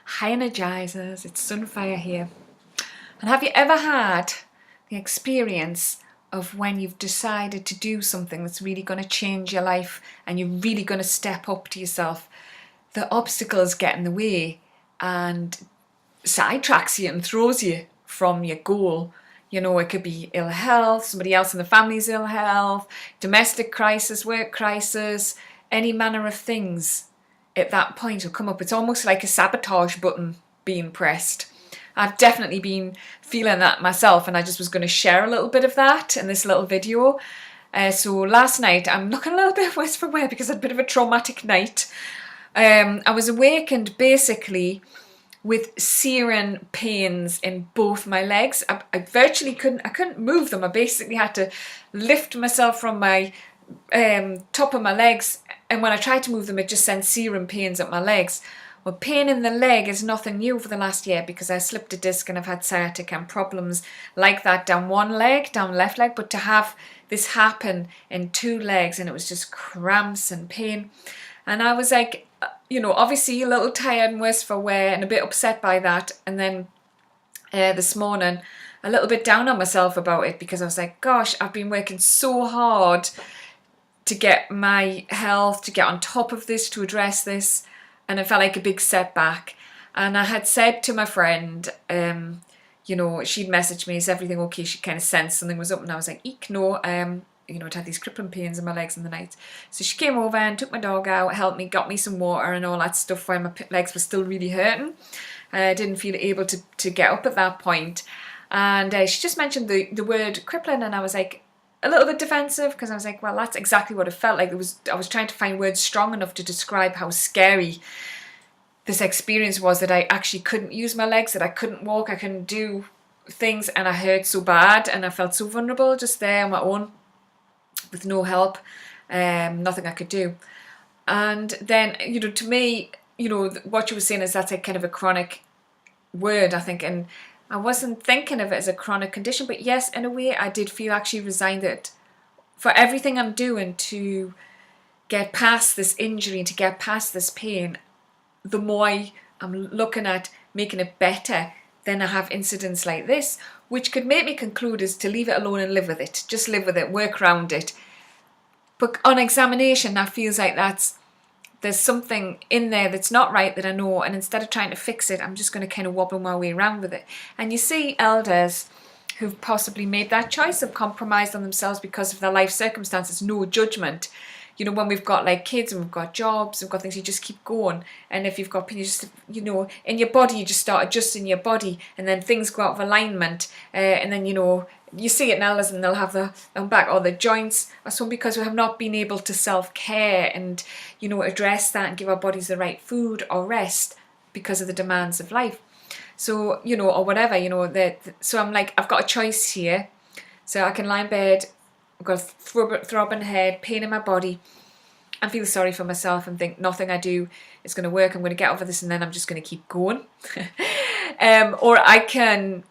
Hi Energizers, it's Sunfire here. And have you ever had the experience of when you've decided to do something that's really going to change your life and you're really going to step up to yourself? The obstacles get in the way and sidetracks you and throws you from your goal. You know, it could be ill health, somebody else in the family's ill health, domestic crisis, work crisis, any manner of things at that point will come up. It's almost like a sabotage button being pressed. I've definitely been feeling that myself, and I just was going to share a little bit of that in this little video. So last night, I'm looking a little bit worse for wear because I had a bit of a traumatic night. I was awakened basically with searing pains in both my legs. I virtually couldn't move them. I basically had to lift myself from my top of my legs, and when I tried to move them, it just sent searing pains up my legs. Well, pain in the leg is nothing new for the last year because I slipped a disc and I've had sciatica and problems like that down one leg, down left leg, but to have this happen in two legs, and it was just cramps and pain. And I was like, you know, obviously a little tired and worse for wear and a bit upset by that. And then this morning, a little bit down on myself about it because I was like, gosh, I've been working so hard to get my health, to get on top of this, to address this, and it felt like a big setback. And I had said to my friend, you know, she'd messaged me, is everything okay? She kind of sensed something was up, and I was like, eek, no, you know, I'd had these crippling pains in my legs in the night. So she came over and took my dog out, helped me, got me some water and all that stuff while my legs were still really hurting. I didn't feel able to get up at that point. And she just mentioned the word crippling, and I was like, a little bit defensive because I was like, well, that's exactly what it felt like. I was trying to find words strong enough to describe how scary this experience was, that I actually couldn't use my legs, that I couldn't walk, I couldn't do things, and I hurt so bad and I felt so vulnerable just there on my own with no help, nothing I could do. And then, you know, to me, you know, what you were saying is that's a kind of a chronic word, I think, and I wasn't thinking of it as a chronic condition, but yes, in a way, I did feel actually resigned that for everything I'm doing to get past this injury and to get past this pain, the more I'm looking at making it better, then I have incidents like this, which could make me conclude is to leave it alone and live with it. Just live with it, work around it. But on examination, that feels like there's something in there that's not right that I know, and instead of trying to fix it, I'm just going to kind of wobble my way around with it. And you see elders who've possibly made that choice, have compromised on themselves because of their life circumstances, no judgment. You know, when we've got like kids and we've got jobs, we've got things, you just keep going. And if you've got pain, you just, you know, in your body, you just start adjusting your body, and then things go out of alignment. And then, you know, you see it in elders and they'll have their back or the joints or something because we have not been able to self-care and, you know, address that and give our bodies the right food or rest because of the demands of life. So, you know, or whatever, you know, so I'm like, I've got a choice here. So I can lie in bed, I've got a throbbing head, pain in my body, and feel sorry for myself and think nothing I do is going to work. I'm going to get over this and then I'm just going to keep going. Or I can,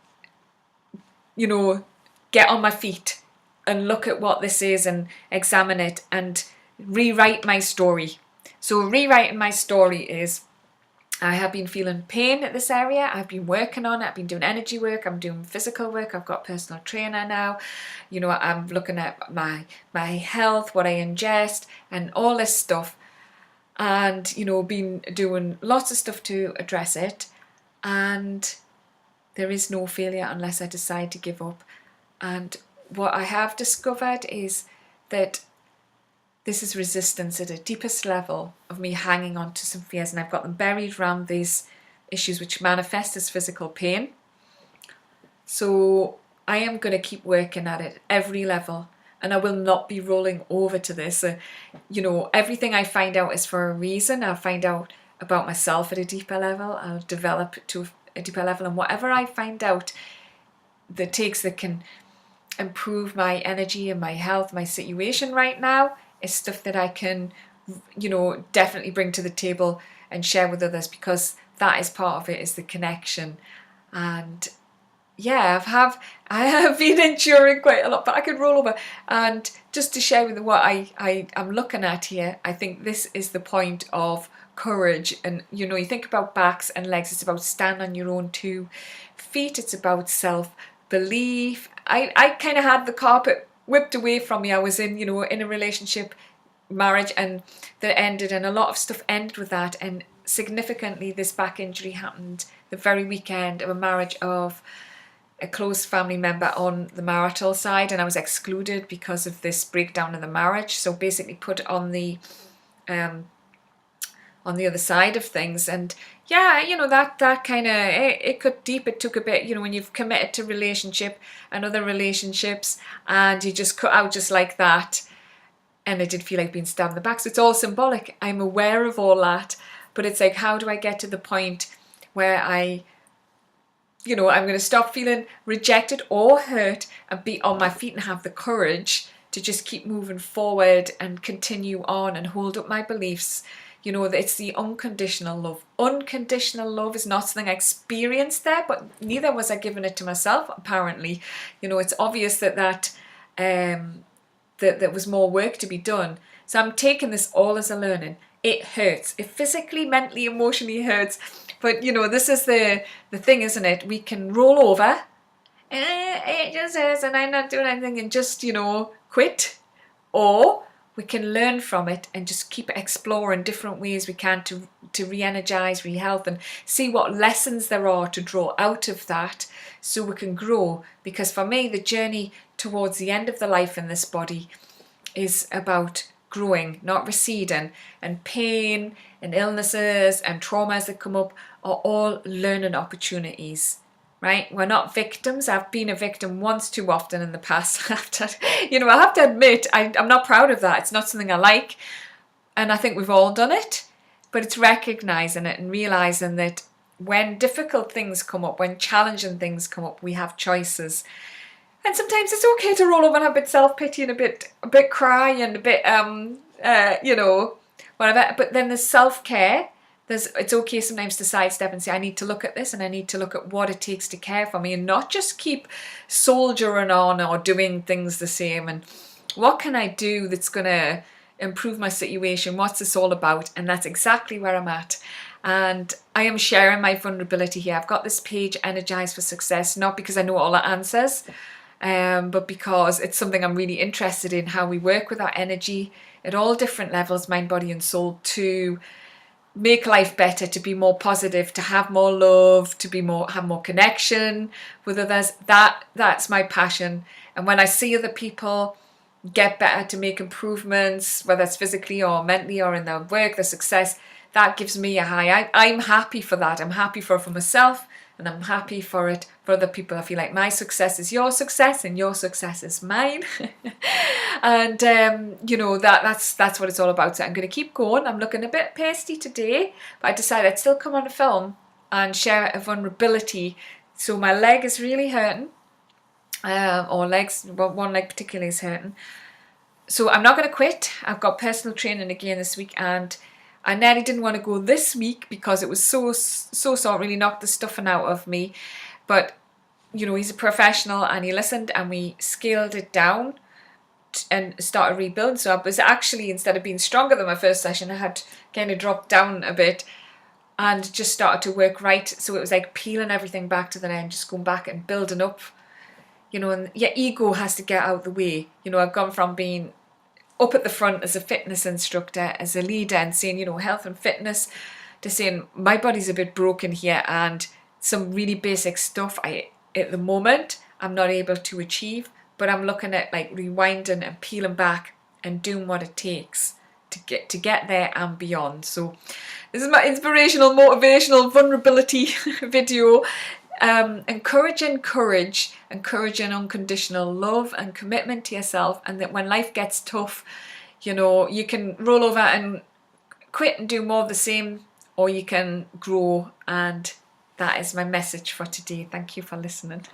you know, get on my feet and look at what this is and examine it and rewrite my story. So rewriting my story is, I have been feeling pain at this area. I've been working on it. I've been doing energy work. I'm doing physical work. I've got a personal trainer now. You know, I'm looking at my health, what I ingest, and all this stuff. And, you know, been doing lots of stuff to address it. And there is no failure unless I decide to give up. And what I have discovered is that this is resistance at a deepest level of me hanging on to some fears, and I've got them buried around these issues which manifest as physical pain. So I am going to keep working at it every level, and I will not be rolling over to this. You know, everything I find out is for a reason. I'll find out about myself at a deeper level. I'll develop to a deeper level, and whatever I find out that can improve my energy and my health, my situation right now, is stuff that I can, you know, definitely bring to the table and share with others, because that is part of it, is the connection. And yeah, I have been enduring quite a lot, but I could roll over. And just to share with you what I'm looking at here, I think this is the point of courage. And you know, you think about backs and legs, it's about standing on your own 2 feet. It's about self-belief. I kind of had the carpet whipped away from me. I was in, you know, in a relationship, marriage, and that ended, and a lot of stuff ended with that. And significantly, this back injury happened the very weekend of a marriage of a close family member on the marital side, and I was excluded because of this breakdown in the marriage. So basically put on the other side of things. And yeah, you know, that kind of, it cut deep. It took a bit, you know, when you've committed to relationship and other relationships and you just cut out just like that, and it did feel like being stabbed in the back. So it's all symbolic. I'm aware of all that, but it's like, how do I get to the point where I'm going to stop feeling rejected or hurt and be on my feet and have the courage to just keep moving forward and continue on and hold up my beliefs. You know, that it's the unconditional love. Unconditional love is not something I experienced there, but neither was I giving it to myself, apparently. You know, it's obvious that there was more work to be done. So I'm taking this all as a learning. It hurts. It physically, mentally, emotionally hurts. But, you know, this is the thing, isn't it? We can roll over. It just hurts and I'm not doing anything, and just, you know, quit. Or we can learn from it and just keep exploring different ways we can to re-energize, re-health, and see what lessons there are to draw out of that so we can grow. Because for me, the journey towards the end of the life in this body is about growing, not receding. And pain and illnesses and traumas that come up are all learning opportunities. Right? We're not victims. I've been a victim once too often in the past. I have to admit, I'm not proud of that. It's not something I like. And I think we've all done it. But it's recognizing it and realizing that when difficult things come up, when challenging things come up, we have choices. And sometimes it's okay to roll over and have a bit self-pity and a bit cry and a bit, whatever. But then there's self-care. It's okay sometimes to sidestep and say, I need to look at this and I need to look at what it takes to care for me, and not just keep soldiering on or doing things the same. And what can I do that's going to improve my situation? What's this all about? And that's exactly where I'm at. And I am sharing my vulnerability here. I've got this page, Energize for Success, not because I know all the answers, but because it's something I'm really interested in, how we work with our energy at all different levels, mind, body and soul, to make life better, to be more positive, to have more love, to have more connection with others. That's my passion. And when I see other people get better, to make improvements, whether it's physically or mentally or in their work, their success, that gives me a high. I'm happy for that. I'm happy for myself, and I'm happy for it for other people. I feel like my success is your success and your success is mine. And that's what it's all about. So I'm going to keep going. I'm looking a bit pasty today, but I decided I'd still come on a film and share a vulnerability. So my leg is really hurting, or one leg particularly is hurting. So I'm not going to quit. I've got personal training again this week, and I nearly didn't want to go this week because it was so sore, really knocked the stuffing out of me. But, you know, he's a professional and he listened and we scaled it down and started rebuilding. So I was actually, instead of being stronger than my first session, I had kind of dropped down a bit and just started to work right. So it was like peeling everything back to the end, just going back and building up, you know, and your ego has to get out of the way. You know, I've gone from being up at the front as a fitness instructor, as a leader, and saying, you know, health and fitness, to saying my body's a bit broken here and some really basic stuff at the moment I'm not able to achieve, but I'm looking at like rewinding and peeling back and doing what it takes to get there and beyond. So this is my inspirational, motivational, vulnerability video. Encouraging courage, encouraging unconditional love and commitment to yourself, and that when life gets tough, you know, you can roll over and quit and do more of the same, or you can grow. And that is my message for today. Thank you for listening.